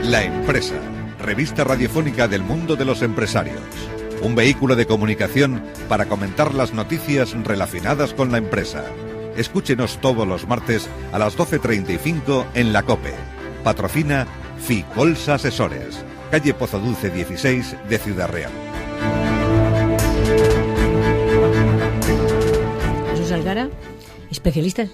La Empresa, revista radiofónica del mundo de los empresarios. Un vehículo de comunicación para comentar las noticias relacionadas con la empresa. Escúchenos todos los martes a las 12:35 en la COPE. Patrocina Ficols Asesores, calle Pozo Dulce 16 de Ciudad Real. Jesús Algara, especialistas.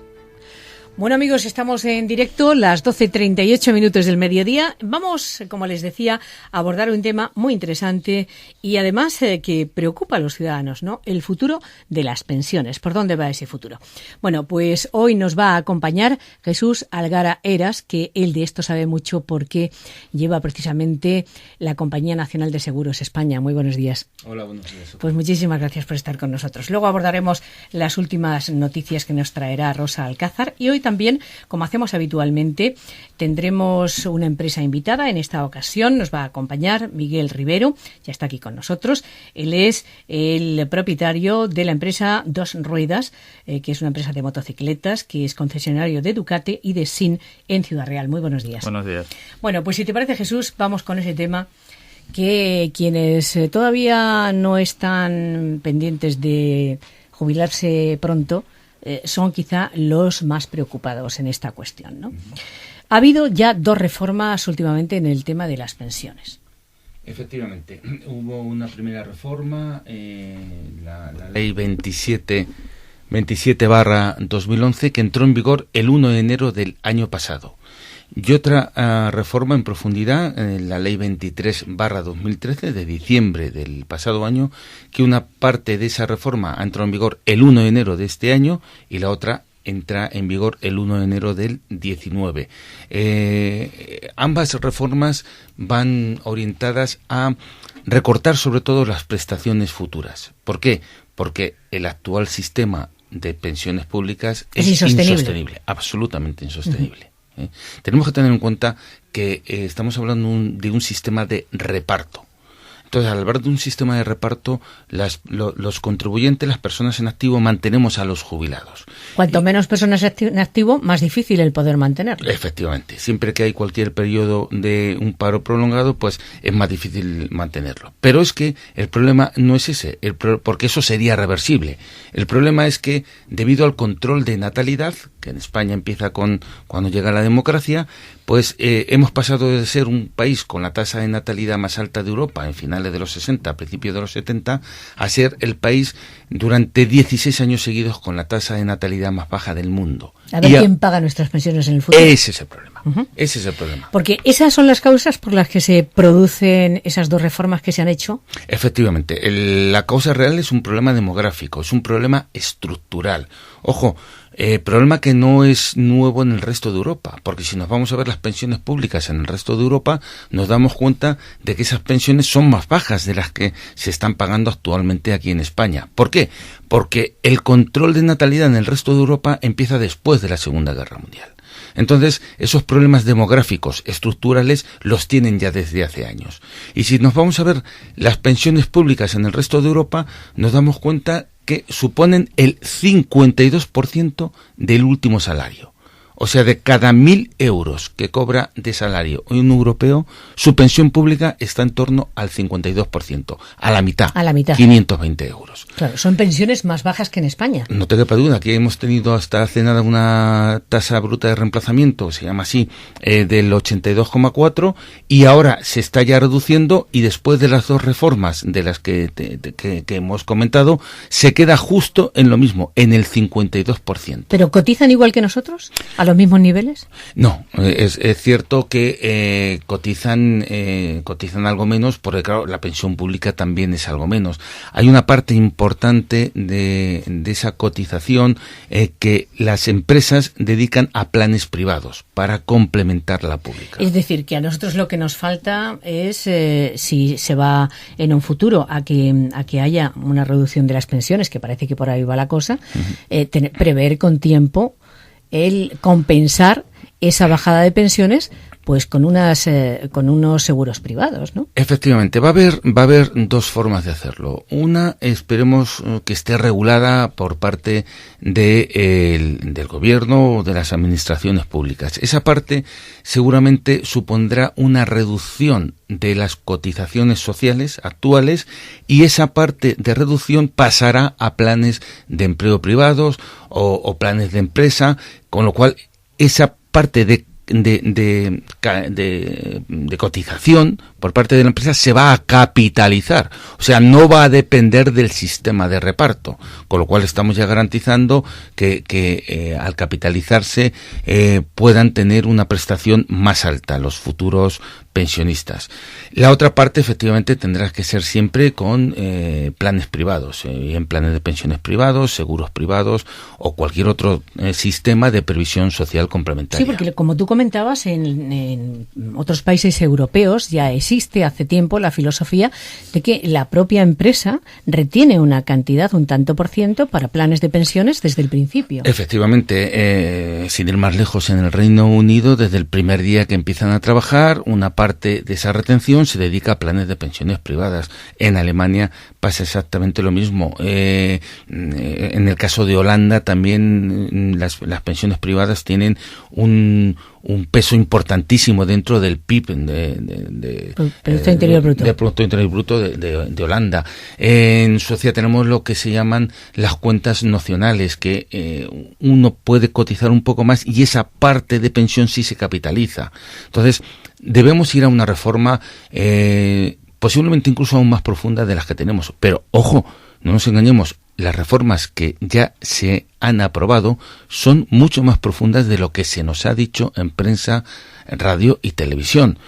Bueno, amigos, estamos en directo, las 12:38 del mediodía. Vamos, como les decía, a abordar un tema muy interesante y además que preocupa a los ciudadanos, ¿no? El futuro de las pensiones. ¿Por dónde va ese futuro? Bueno, pues hoy nos va a acompañar Jesús Algara Heras, que él de esto sabe mucho porque lleva precisamente la Compañía Nacional de Seguros España. Muy buenos días. Hola, buenos días. Pues muchísimas gracias por estar con nosotros. Luego abordaremos las últimas noticias que nos traerá Rosa Alcázar y hoy también, como hacemos habitualmente, tendremos una empresa invitada. En esta ocasión nos va a acompañar Miguel Rivero, ya está aquí con nosotros. Él es el propietario de la empresa Dos Ruedas, que es una empresa de motocicletas, que es concesionario de Ducati y de SIN en Ciudad Real. Muy buenos días. Buenos días. Bueno, pues si te parece, Jesús, vamos con ese tema que quienes todavía no están pendientes de jubilarse pronto son quizá los más preocupados en esta cuestión, ¿no? Ha habido ya 2 reformas últimamente en el tema de las pensiones. Efectivamente, hubo una primera reforma, la ley 27/2011, que entró en vigor el 1 de enero del año pasado. Y otra reforma en profundidad, la ley 23/2013 de diciembre del pasado año, que una parte de esa reforma ha entrado en vigor el 1 de enero de este año y la otra entra en vigor el 1 de enero del 19. Ambas reformas van orientadas a recortar sobre todo las prestaciones futuras. ¿Por qué? Porque el actual sistema de pensiones públicas es insostenible, absolutamente insostenible. Tenemos que tener en cuenta que estamos hablando de un sistema de reparto. Entonces, al hablar de un sistema de reparto, los contribuyentes, las personas en activo, mantenemos a los jubilados. Cuanto menos personas en activo, más difícil el poder mantenerlo. Efectivamente. Siempre que hay cualquier periodo de un paro prolongado, pues es más difícil mantenerlo. Pero es que el problema no es ese, porque eso sería reversible. El problema es que, debido al control de natalidad, que en España empieza cuando llega la democracia, pues hemos pasado de ser un país con la tasa de natalidad más alta de Europa en finales de los 60, a principios de los 70, a ser el país durante 16 años seguidos con la tasa de natalidad más baja del mundo. A ver quién paga nuestras pensiones en el futuro. Ese es el problema. Ese es el problema. Porque esas son las causas por las que se producen esas 2 reformas que se han hecho. Efectivamente. La causa real es un problema demográfico, es un problema estructural. Ojo, problema que no es nuevo en el resto de Europa, porque si nos vamos a ver las pensiones públicas en el resto de Europa, nos damos cuenta de que esas pensiones son más bajas de las que se están pagando actualmente aquí en España. ¿Por qué? Porque el control de natalidad en el resto de Europa empieza después de la Segunda Guerra Mundial. Entonces, esos problemas demográficos estructurales los tienen ya desde hace años. Y si nos vamos a ver las pensiones públicas en el resto de Europa, nos damos cuenta que suponen el 52% del último salario. O sea, de cada 1.000 euros que cobra de salario un europeo, su pensión pública está en torno al 52%, a la mitad, 520 euros. Claro, son pensiones más bajas que en España. No te quepa duda, aquí hemos tenido hasta hace nada una tasa bruta de reemplazamiento, se llama así, del 82,4, y ahora se está ya reduciendo, y después de las 2 reformas de las que hemos comentado, se queda justo en lo mismo, en el 52%. ¿Pero cotizan igual que nosotros? ¿A los mismos niveles? No, es cierto que cotizan algo menos, porque claro, la pensión pública también es algo menos. Hay una parte importante de esa cotización que las empresas dedican a planes privados para complementar la pública. Es decir, que a nosotros lo que nos falta es, si se va en un futuro a que haya una reducción de las pensiones, que parece que por ahí va la cosa, prever con tiempo el compensar esa bajada de pensiones pues con unos seguros privados, ¿no? Efectivamente, va a haber dos formas de hacerlo. Una, esperemos que esté regulada por parte del gobierno o de las administraciones públicas. Esa parte seguramente supondrá una reducción de las cotizaciones sociales actuales, y esa parte de reducción pasará a planes de empleo privados o planes de empresa, con lo cual esa parte de cotización por parte de la empresa se va a capitalizar, o sea, no va a depender del sistema de reparto, con lo cual estamos ya garantizando que al capitalizarse puedan tener una prestación más alta los futuros pensionistas. La otra parte efectivamente tendrá que ser siempre con planes privados, en planes de pensiones privados, seguros privados o cualquier otro sistema de previsión social complementaria. Sí, porque como tú comentabas, en otros países europeos ya existe hace tiempo la filosofía de que la propia empresa retiene una cantidad, un tanto por ciento, para planes de pensiones desde el principio. Efectivamente, sin ir más lejos, en el Reino Unido, desde el primer día que empiezan a trabajar, una parte de esa retención se dedica a planes de pensiones privadas. En Alemania pasa exactamente lo mismo. En el caso de Holanda también las pensiones privadas tienen un peso importantísimo dentro del PIB, Producto Interior Bruto. Del Producto Interior Bruto de Holanda. En Suecia tenemos lo que se llaman las cuentas nacionales, que uno puede cotizar un poco más y esa parte de pensión sí se capitaliza. Entonces, debemos ir a una reforma posiblemente incluso aún más profunda de las que tenemos. Pero, ojo, no nos engañemos, las reformas que ya se han aprobado son mucho más profundas de lo que se nos ha dicho en prensa, radio y televisión.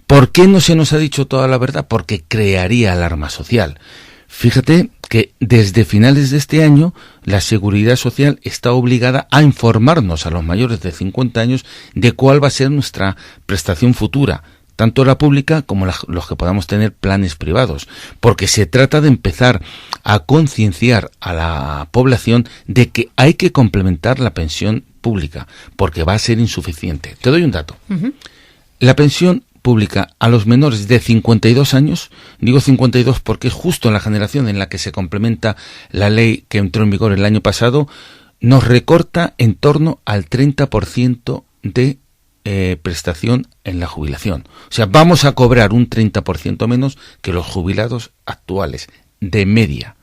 ¿Por qué no se nos ha dicho toda la verdad? Porque crearía alarma social. Fíjate que desde finales de este año la Seguridad Social está obligada a informarnos a los mayores de 50 años de cuál va a ser nuestra prestación futura, tanto la pública como los que podamos tener planes privados, porque se trata de empezar a concienciar a la población de que hay que complementar la pensión pública, porque va a ser insuficiente. Te doy un dato. Uh-huh. La pensión pública a los menores de 52 años, digo 52 porque es justo en la generación en la que se complementa la ley que entró en vigor el año pasado, nos recorta en torno al 30% de prestación en la jubilación. O sea, vamos a cobrar un 30% menos que los jubilados actuales, de media.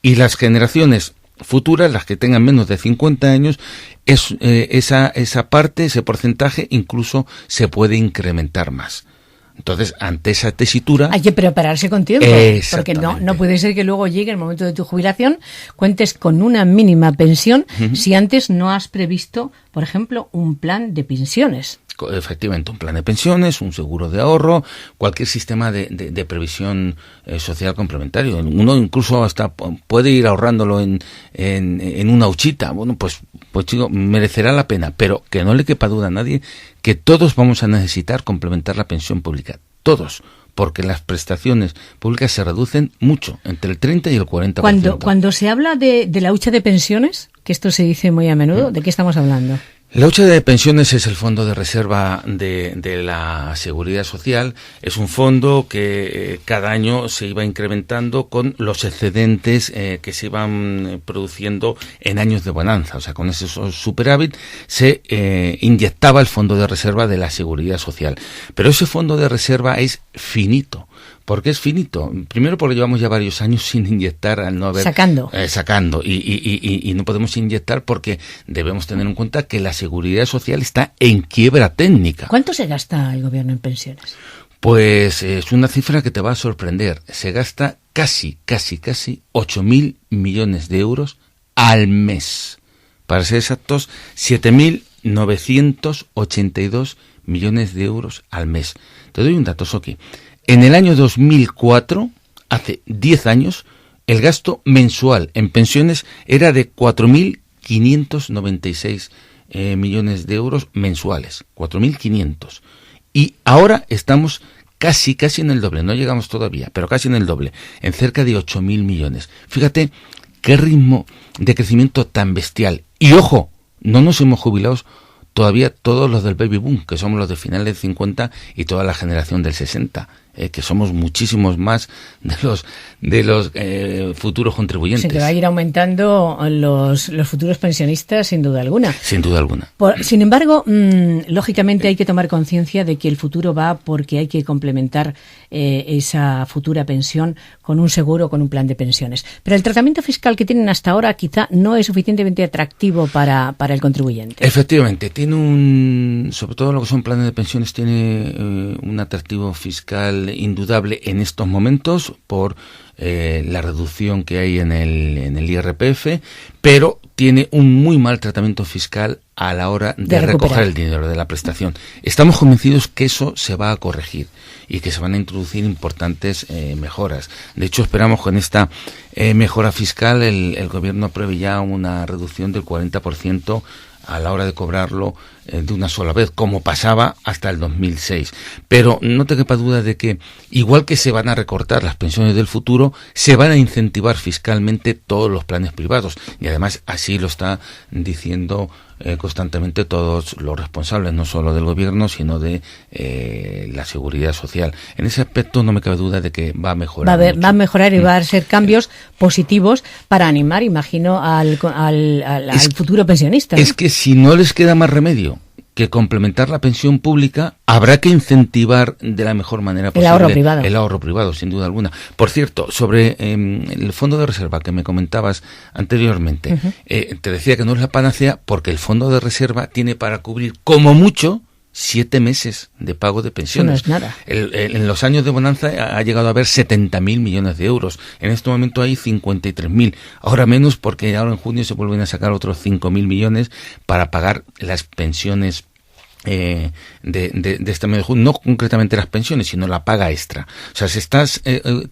Y las generaciones futuras, las que tengan menos de 50 años, esa parte, ese porcentaje, incluso se puede incrementar más. Entonces, ante esa tesitura... Hay que prepararse con tiempo, porque no puede ser que luego llegue el momento de tu jubilación, cuentes con una mínima pensión, uh-huh, si antes no has previsto, por ejemplo, un plan de pensiones. Efectivamente, un plan de pensiones, un seguro de ahorro, cualquier sistema de previsión social complementario. Uno incluso hasta puede ir ahorrándolo en una huchita. Bueno, pues chico, merecerá la pena, pero que no le quepa duda a nadie que todos vamos a necesitar complementar la pensión pública. Todos. Porque las prestaciones públicas se reducen mucho, entre el 30 y el 40%. Cuando se habla de la hucha de pensiones, que esto se dice muy a menudo, ¿de qué estamos hablando? La hucha de pensiones es el fondo de reserva de la Seguridad Social. Es un fondo que cada año se iba incrementando con los excedentes que se iban produciendo en años de bonanza. O sea, con ese superávit se inyectaba el fondo de reserva de la Seguridad Social. Pero ese fondo de reserva es finito. ¿Por qué es finito? Primero porque llevamos ya varios años sin inyectar al no haber... Sacando. Y no podemos inyectar porque debemos tener en cuenta que la Seguridad Social está en quiebra técnica. ¿Cuánto se gasta el gobierno en pensiones? Pues es una cifra que te va a sorprender. Se gasta casi 8.000 millones de euros al mes. Para ser exactos, 7.982 millones de euros al mes. Te doy un dato, Soki. En el año 2004, hace 10 años, el gasto mensual en pensiones era de 4.596 millones de euros mensuales. 4.500. Y ahora estamos casi en el doble. No llegamos todavía, pero casi en el doble. En cerca de 8.000 millones. Fíjate qué ritmo de crecimiento tan bestial. Y ojo, no nos hemos jubilado todavía todos los del baby boom, que somos los de finales del 50 y toda la generación del 60. Que somos muchísimos más de los futuros contribuyentes. Se que va a ir aumentando los futuros pensionistas, sin duda alguna. Sin duda alguna. Sin embargo, lógicamente hay que tomar conciencia de que el futuro va porque hay que complementar esa futura pensión con un seguro, con un plan de pensiones. Pero el tratamiento fiscal que tienen hasta ahora quizá no es suficientemente atractivo para el contribuyente. Efectivamente, tiene sobre todo lo que son planes de pensiones, tiene un atractivo fiscal indudable en estos momentos por la reducción que hay en el IRPF, pero tiene un muy mal tratamiento fiscal a la hora de recoger el dinero de la prestación. Estamos convencidos que eso se va a corregir y que se van a introducir importantes mejoras. De hecho, esperamos que con esta mejora fiscal el gobierno apruebe ya una reducción del 40% a la hora de cobrarlo de una sola vez, como pasaba hasta el 2006. Pero no te quepa duda de que, igual que se van a recortar las pensiones del futuro, se van a incentivar fiscalmente todos los planes privados. Y además así lo está diciendo constantemente todos los responsables, no solo del gobierno, sino de la seguridad social. En ese aspecto no me cabe duda de que va a mejorar. Va a mejorar y va a ser cambios positivos para animar, imagino, al futuro pensionista, ¿no? Es que si no les queda más remedio que complementar la pensión pública, habrá que incentivar de la mejor manera posible el ahorro privado, sin duda alguna. Por cierto, sobre el fondo de reserva que me comentabas anteriormente, te decía que no es la panacea porque el fondo de reserva tiene para cubrir como mucho 7 meses de pago de pensiones. Eso no es nada. En los años de bonanza ha llegado a haber 70.000 millones de euros. En este momento hay 53.000. Ahora menos porque ahora en junio se vuelven a sacar otros 5.000 millones para pagar las pensiones de este mes de junio, no concretamente las pensiones, sino la paga extra. O sea, se está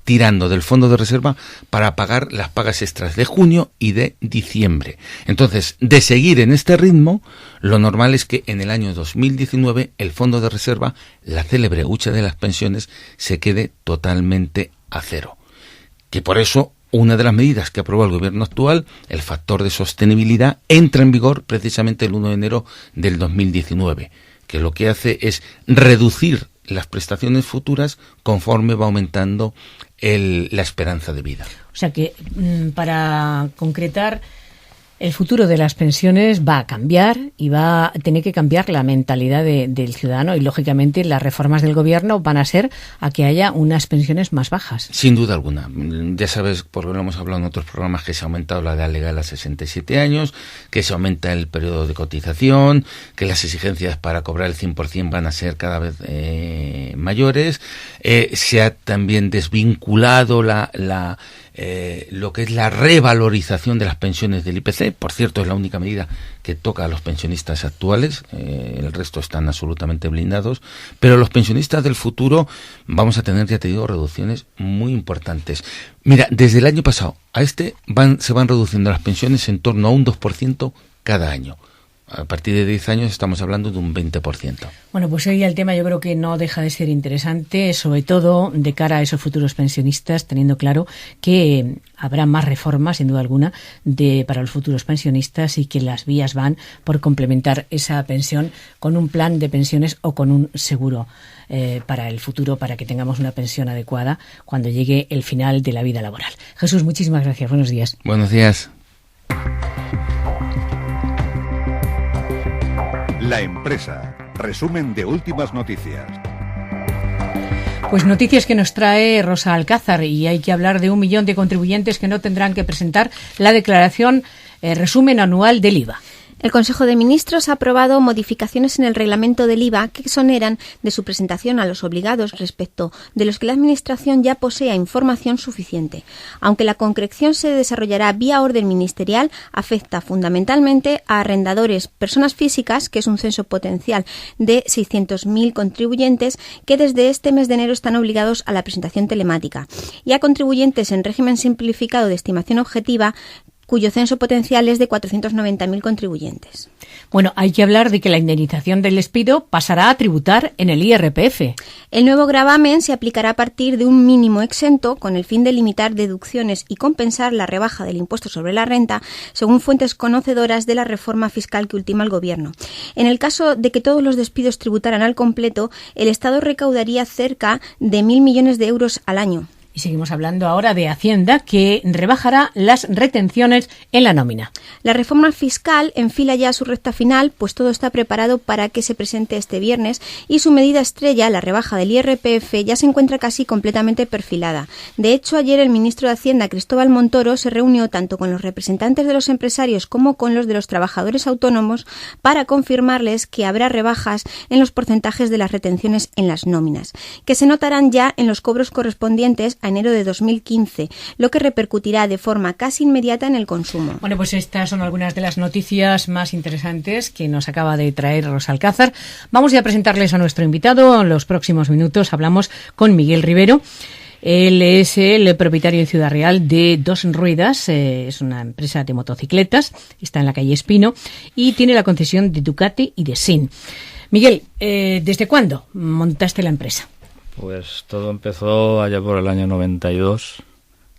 tirando del fondo de reserva para pagar las pagas extras de junio y de diciembre. Entonces, de seguir en este ritmo, lo normal es que en el año 2019 el fondo de reserva, la célebre hucha de las pensiones, se quede totalmente a cero. Que por eso una de las medidas que aprobó el gobierno actual, el factor de sostenibilidad, entra en vigor precisamente el 1 de enero del 2019, que lo que hace es reducir las prestaciones futuras conforme va aumentando la esperanza de vida. O sea que, para concretar, el futuro de las pensiones va a cambiar y va a tener que cambiar la mentalidad del ciudadano y, lógicamente, las reformas del gobierno van a ser a que haya unas pensiones más bajas. Sin duda alguna. Ya sabes, porque lo hemos hablado en otros programas, que se ha aumentado la edad legal a 67 años, que se aumenta el periodo de cotización, que las exigencias para cobrar el 100% van a ser cada vez mayores. Se ha también desvinculado lo que es la revalorización de las pensiones del IPC. Por cierto, es la única medida que toca a los pensionistas actuales, el resto están absolutamente blindados, pero los pensionistas del futuro vamos a tener, ya te digo, reducciones muy importantes. Mira, desde el año pasado a se van reduciendo las pensiones en torno a un 2% cada año. A partir de 10 años estamos hablando de un 20%. Bueno, pues hoy el tema yo creo que no deja de ser interesante, sobre todo de cara a esos futuros pensionistas, teniendo claro que habrá más reformas, sin duda alguna, para los futuros pensionistas, y que las vías van por complementar esa pensión con un plan de pensiones o con un seguro para el futuro, para que tengamos una pensión adecuada cuando llegue el final de la vida laboral. Jesús, muchísimas gracias. Buenos días. Buenos días. La Empresa. Resumen de últimas noticias. Pues noticias que nos trae Rosa Alcázar, y hay que hablar de 1 millón de contribuyentes que no tendrán que presentar la declaración resumen anual del IVA. El Consejo de Ministros ha aprobado modificaciones en el reglamento del IVA que exoneran de su presentación a los obligados, respecto de los que la Administración ya posea información suficiente. Aunque la concreción se desarrollará vía orden ministerial, afecta fundamentalmente a arrendadores, personas físicas, que es un censo potencial de 600.000 contribuyentes que desde este mes de enero están obligados a la presentación telemática, y a contribuyentes en régimen simplificado de estimación objetiva, cuyo censo potencial es de 490.000 contribuyentes. Bueno, hay que hablar de que la indemnización del despido pasará a tributar en el IRPF. El nuevo gravamen se aplicará a partir de un mínimo exento con el fin de limitar deducciones y compensar la rebaja del impuesto sobre la renta, según fuentes conocedoras de la reforma fiscal que ultima el Gobierno. En el caso de que todos los despidos tributaran al completo, el Estado recaudaría cerca de 1.000 millones de euros al año. Y seguimos hablando ahora de Hacienda, que rebajará las retenciones en la nómina. La reforma fiscal enfila ya su recta final, pues todo está preparado para que se presente este viernes y su medida estrella, la rebaja del IRPF, ya se encuentra casi completamente perfilada. De hecho, ayer el ministro de Hacienda, Cristóbal Montoro, se reunió tanto con los representantes de los empresarios como con los de los trabajadores autónomos para confirmarles que habrá rebajas en los porcentajes de las retenciones en las nóminas, que se notarán ya en los cobros correspondientes a enero de 2015, lo que repercutirá de forma casi inmediata en el consumo. Bueno, pues estas son algunas de las noticias más interesantes que nos acaba de traer Rosa Alcázar. Vamos ya a presentarles a nuestro invitado. En los próximos minutos hablamos con Miguel Rivero. Él es el propietario en Ciudad Real de Dos Ruedas, es una empresa de motocicletas, está en la calle Espino y tiene la concesión de Ducati y de SIN. Miguel, ¿desde cuándo montaste la empresa? Pues todo empezó allá por el año 92,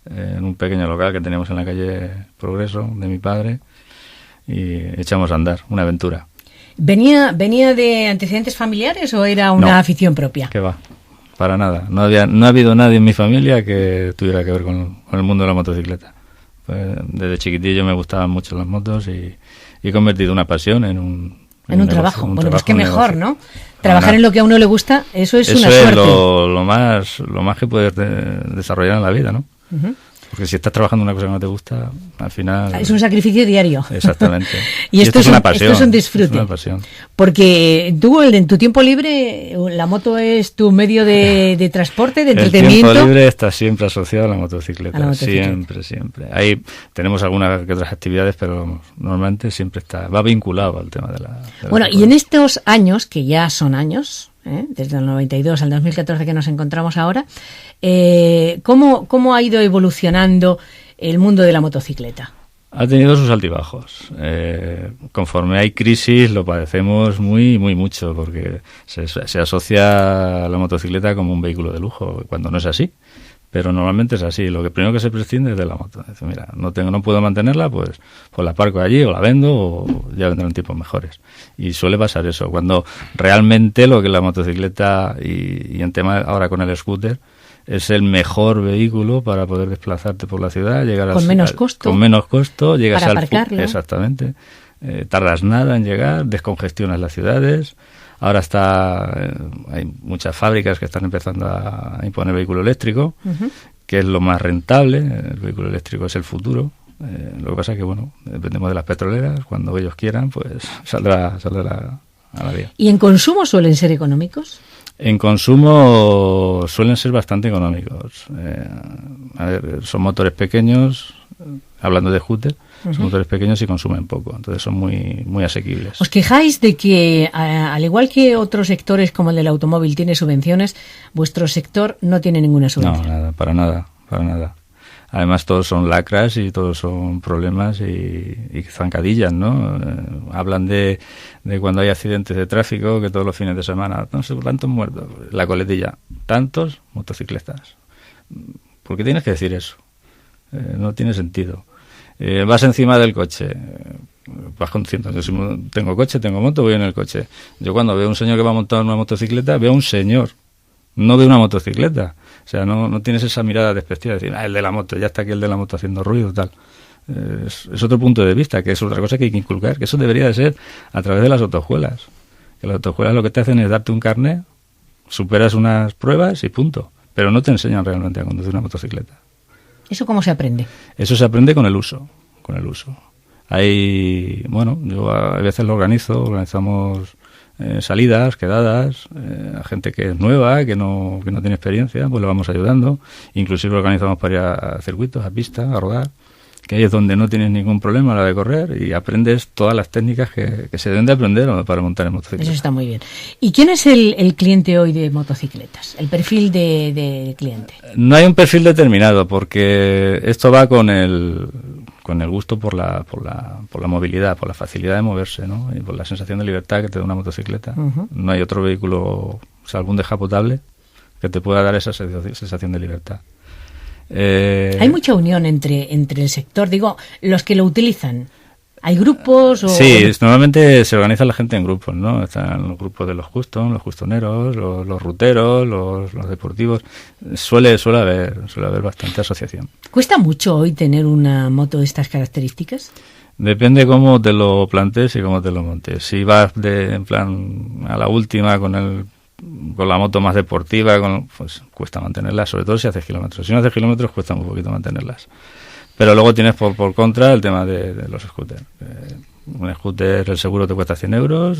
en un pequeño local que teníamos en la calle Progreso de mi padre, y echamos a andar, una aventura. ¿Venía de antecedentes familiares o era una afición propia? ¿Qué va? Para nada. No ha habido nadie en mi familia que tuviera que ver con el mundo de la motocicleta. Pues desde chiquitillo me gustaban mucho las motos y he convertido una pasión en un trabajo. Bueno, pues qué mejor, ¿no? Trabajar en lo que a uno le gusta, eso es una suerte. Eso es lo más que puedes desarrollar en la vida, ¿no? Uh-huh. Porque si estás trabajando en una cosa que no te gusta, al final... Es un sacrificio diario. Exactamente. Y esto es una pasión. Esto es un disfrute. Es una pasión. Porque tú, en tu tiempo libre, la moto es tu medio de transporte, de entretenimiento. El tiempo libre está siempre asociado a la motocicleta. Siempre. Ahí tenemos algunas que otras actividades, pero normalmente siempre va vinculado al tema de la bueno, y en estos años, que ya son años... desde el 92 al 2014 que nos encontramos ahora, ¿cómo ha ido evolucionando el mundo de la motocicleta? Ha tenido sus altibajos. Conforme hay crisis lo padecemos muy mucho, porque se asocia a la motocicleta como un vehículo de lujo, cuando no es así. Pero normalmente es así. Lo que primero que se prescinde es de la moto. Dice, mira, no puedo mantenerla, pues la aparco allí o la vendo o ya vendrán tiempos mejores. Y suele pasar eso. Cuando realmente lo que la motocicleta y en tema ahora con el scooter es el mejor vehículo para poder desplazarte por la ciudad, llegar con menos costo. Con menos costo, llegas para aparcarlo. Exactamente. Tardas nada en llegar, descongestionas las ciudades. Ahora hay muchas fábricas que están empezando a imponer vehículo eléctrico, uh-huh, que es lo más rentable. El vehículo eléctrico es el futuro. Lo que pasa es que, dependemos de las petroleras. Cuando ellos quieran, pues saldrá a la vía. ¿Y en consumo suelen ser económicos? En consumo suelen ser bastante económicos. Son motores pequeños, hablando de scooter. Uh-huh. Son motores pequeños y consumen poco, entonces son muy asequibles. ¿Os quejáis de que, al igual que otros sectores como el del automóvil tiene subvenciones, vuestro sector no tiene ninguna subvención? No, nada, para nada. Además todos son lacras y todos son problemas y zancadillas, ¿no? Hablan de cuando hay accidentes de tráfico, que todos los fines de semana, no sé cuántos muertos, la coletilla, tantos motocicletas. ¿Por qué tienes que decir eso? No tiene sentido. Vas encima del coche, vas conduciendo. Yo si tengo coche, tengo moto, voy en el coche. Yo cuando veo a un señor que va montado en una motocicleta, veo a un señor, no veo una motocicleta. O sea, no tienes esa mirada despectiva de decir, el de la moto, ya está aquí el de la moto haciendo ruido, tal. Es otro punto de vista, que es otra cosa que hay que inculcar, que eso debería de ser a través de las autoescuelas. Que las autoescuelas lo que te hacen es darte un carnet, superas unas pruebas y punto. Pero no te enseñan realmente a conducir una motocicleta. ¿Eso cómo se aprende? Eso se aprende con el uso. Yo a veces organizamos salidas, quedadas, a gente que es nueva, que no tiene experiencia, pues lo vamos ayudando. Inclusive organizamos para ir a circuitos, a pistas, a rodar, que ahí es donde no tienes ningún problema a la de correr y aprendes todas las técnicas que se deben de aprender para montar en motocicletas. Eso está muy bien. ¿Y quién es el cliente hoy de motocicletas? ¿El perfil de cliente? No hay un perfil determinado, porque esto va con con el gusto por la movilidad, por la facilidad de moverse, ¿no? Y por la sensación de libertad que te da una motocicleta. No hay otro vehículo, salvo un descapotable, que te pueda dar esa sensación de libertad. Hay mucha unión entre el sector, digo, los que lo utilizan. ¿Hay grupos? Sí, normalmente se organiza la gente en grupos, ¿no? Están los grupos de los custom, los custoneros, los ruteros, los deportivos. Suele haber bastante asociación. ¿Cuesta mucho hoy tener una moto de estas características? Depende cómo te lo plantees y cómo te lo montes. Si vas en plan a la última con la moto más deportiva, pues cuesta mantenerlas, sobre todo si haces kilómetros. Si no haces kilómetros cuesta un poquito mantenerlas. Pero luego tienes por contra el tema de los scooters. Un scooter, el seguro te cuesta 100 euros,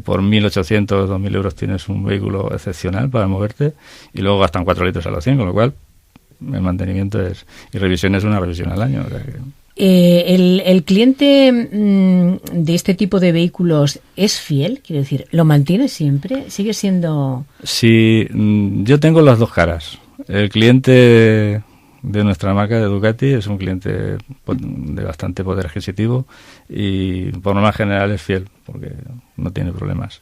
por 1.800, 2.000 euros tienes un vehículo excepcional para moverte y luego gastan 4 litros a los 100, con lo cual el mantenimiento y revisión es una revisión al año. O sea que... ¿El cliente de este tipo de vehículos es fiel? Quiero decir, ¿lo mantiene siempre? ¿Sigue siendo...? Sí, yo tengo las dos caras. El cliente de nuestra marca de Ducati es un cliente de bastante poder adquisitivo y por norma general es fiel porque no tiene problemas.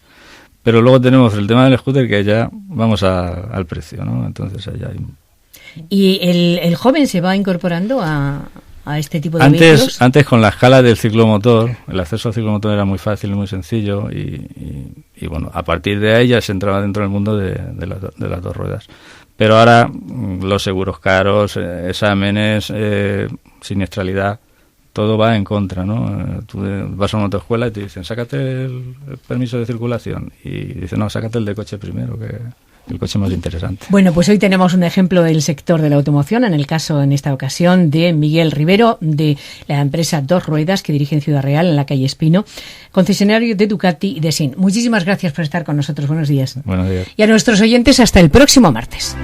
Pero luego tenemos el tema del scooter, que ya vamos al precio, ¿no? Entonces allá hay... ¿Y el joven se va incorporando a este tipo de vehículos? Antes con la escala del ciclomotor, el acceso al ciclomotor era muy fácil y muy sencillo y bueno, a partir de ahí ya se entraba dentro del mundo de las dos ruedas. Pero ahora los seguros caros, exámenes, siniestralidad, todo va en contra, ¿no? Tú vas a una autoescuela y te dicen, sácate el permiso de circulación. Y dicen, no, sácate el de coche primero, que el coche más interesante. Bueno, pues hoy tenemos un ejemplo del sector de la automoción, en el caso, en esta ocasión, de Miguel Rivero, de la empresa Dos Ruedas, que dirige en Ciudad Real, en la calle Espino, concesionario de Ducati y de SIN. Muchísimas gracias por estar con nosotros. Buenos días. Buenos días. Y a nuestros oyentes, hasta el próximo martes.